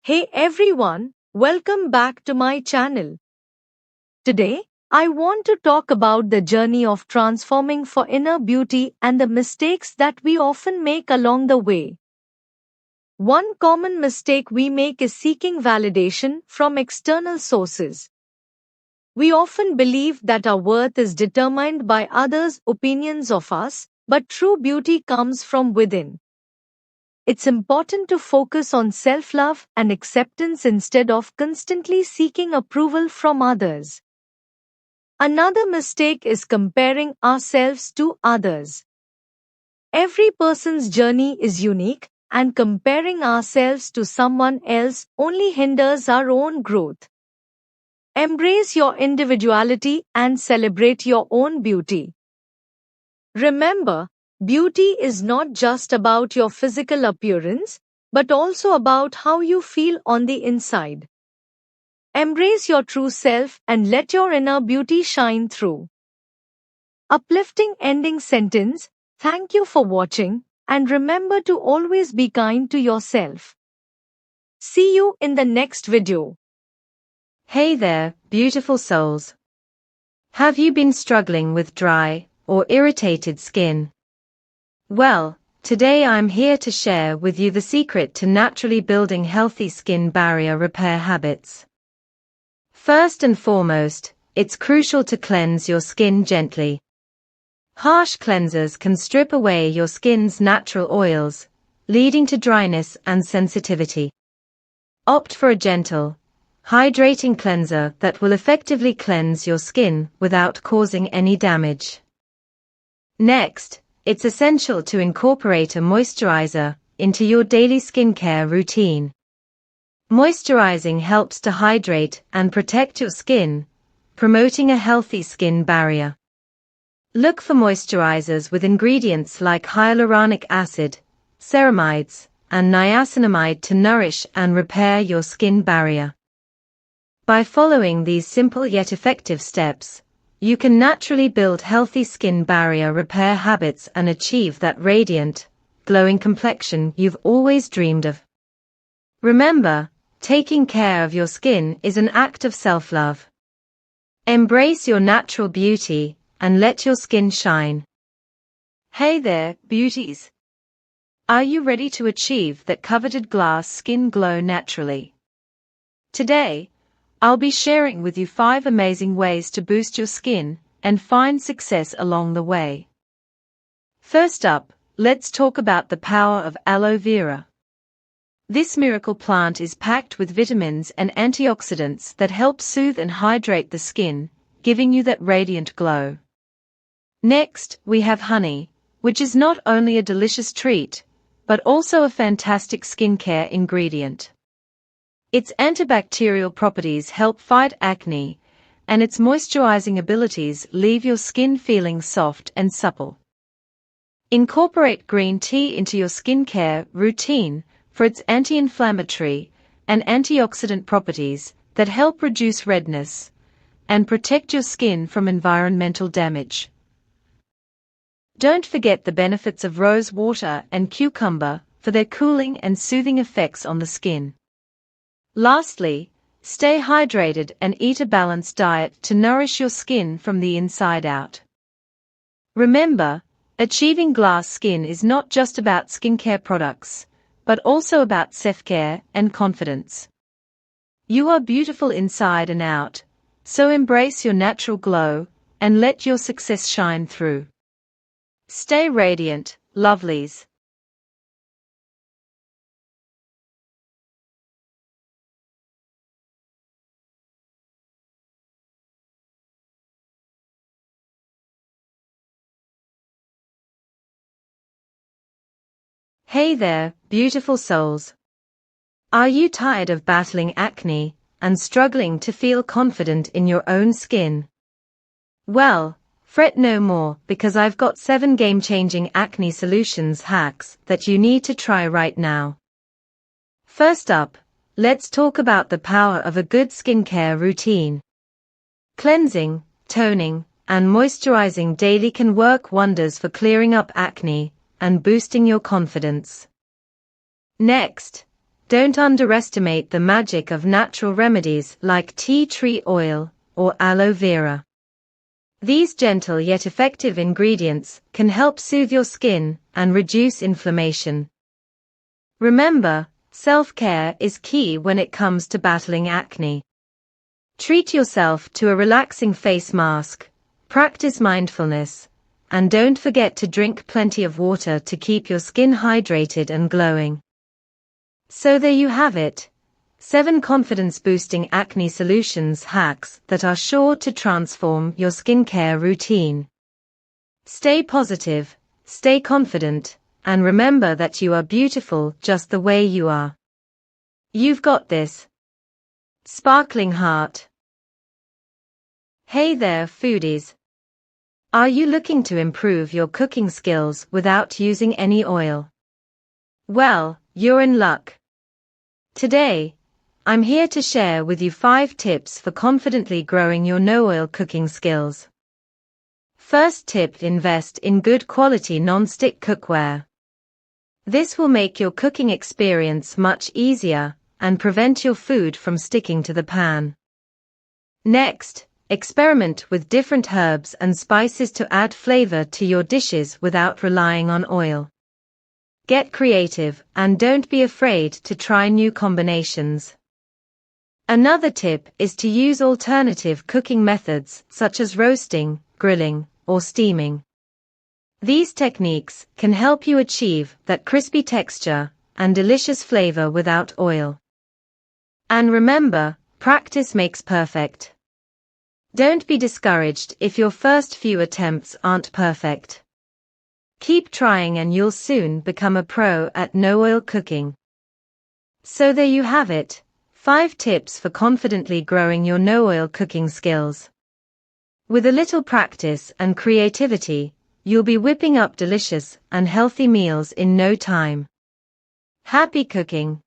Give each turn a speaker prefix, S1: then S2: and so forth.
S1: Hey everyone, welcome back to my channel. Today, I want to talk about the journey of transforming for inner beauty and the mistakes that we often make along the way. One common mistake we make is seeking validation from external sources. We often believe that our worth is determined by others' opinions of us, but true beauty comes from within. It's important to focus on self-love and acceptance instead of constantly seeking approval from others. Another mistake is comparing ourselves to others. Every person's journey is unique, and comparing ourselves to someone else only hinders our own growth. Embrace your individuality and celebrate your own beauty. Remember, beauty is not just about your physical appearance, but also about how you feel on the inside. Embrace your true self and let your inner beauty shine through. Uplifting ending sentence, thank you for watching, and remember to always be kind to yourself. See you in the next video.
S2: Hey there, beautiful souls. Have you been struggling with dry or irritated skin? Well, today I'm here to share with you the secret to naturally building healthy skin barrier repair habits. First and foremost, it's crucial to cleanse your skin gently. Harsh cleansers can strip away your skin's natural oils, leading to dryness and sensitivity. Opt for a gentle, hydrating cleanser that will effectively cleanse your skin without causing any damage. Next, it's essential to incorporate a moisturizer into your daily skincare routine. Moisturizing helps to hydrate and protect your skin, promoting a healthy skin barrier. Look for moisturizers with ingredients like hyaluronic acid, ceramides, and niacinamide to nourish and repair your skin barrier. By following these simple yet effective steps, you can naturally build healthy skin barrier repair habits and achieve that radiant, glowing complexion you've always dreamed of. Remember, taking care of your skin is an act of self-love. Embrace your natural beauty and let your skin shine. Hey there, beauties. Are you ready to achieve that coveted glass skin glow naturally? Today, I'll be sharing with you 5 amazing ways to boost your skin and find success along the way. First up, let's talk about the power of aloe vera. This miracle plant is packed with vitamins and antioxidants that help soothe and hydrate the skin, giving you that radiant glow. Next, we have honey, which is not only a delicious treat, but also a fantastic skincare ingredient. Its antibacterial properties help fight acne, and its moisturizing abilities leave your skin feeling soft and supple. Incorporate green tea into your skincare routine for its anti-inflammatory and antioxidant properties that help reduce redness and protect your skin from environmental damage. Don't forget the benefits of rose water and cucumber for their cooling and soothing effects on the skin. Lastly, stay hydrated and eat a balanced diet to nourish your skin from the inside out. Remember, achieving glass skin is not just about skincare products, but also about self-care and confidence. You are beautiful inside and out, so embrace your natural glow and let your success shine through. Stay radiant, lovelies. Hey there, beautiful souls. Are you tired of battling acne and struggling to feel confident in your own skin? Well, fret no more because I've got 7 game-changing acne solutions hacks that you need to try right now. First up, let's talk about the power of a good skincare routine. Cleansing, toning, and moisturizing daily can work wonders for clearing up acne and boosting your confidence. Next, don't underestimate the magic of natural remedies like tea tree oil or aloe vera. These gentle yet effective ingredients can help soothe your skin and reduce inflammation. Remember, self-care is key when it comes to battling acne. Treat yourself to a relaxing face mask, practice mindfulness, and don't forget to drink plenty of water to keep your skin hydrated and glowing. So there you have it. 7 confidence-boosting acne solutions hacks that are sure to transform your skincare routine. Stay positive, stay confident, and remember that you are beautiful just the way you are. You've got this. Sparkling heart. Hey there, foodies. Are you looking to improve your cooking skills without using any oil? Well, you're in luck. Today, I'm here to share with you 5 tips for confidently growing your no-oil cooking skills. First tip: invest in good quality non-stick cookware. This will make your cooking experience much easier and prevent your food from sticking to the pan. Next, experiment with different herbs and spices to add flavor to your dishes without relying on oil. Get creative and don't be afraid to try new combinations. Another tip is to use alternative cooking methods such as roasting, grilling, or steaming. These techniques can help you achieve that crispy texture and delicious flavor without oil. And remember, practice makes perfect. Don't be discouraged if your first few attempts aren't perfect. Keep trying and you'll soon become a pro at no-oil cooking. So there you have it, 5 tips for confidently growing your no-oil cooking skills. With a little practice and creativity, you'll be whipping up delicious and healthy meals in no time. Happy cooking!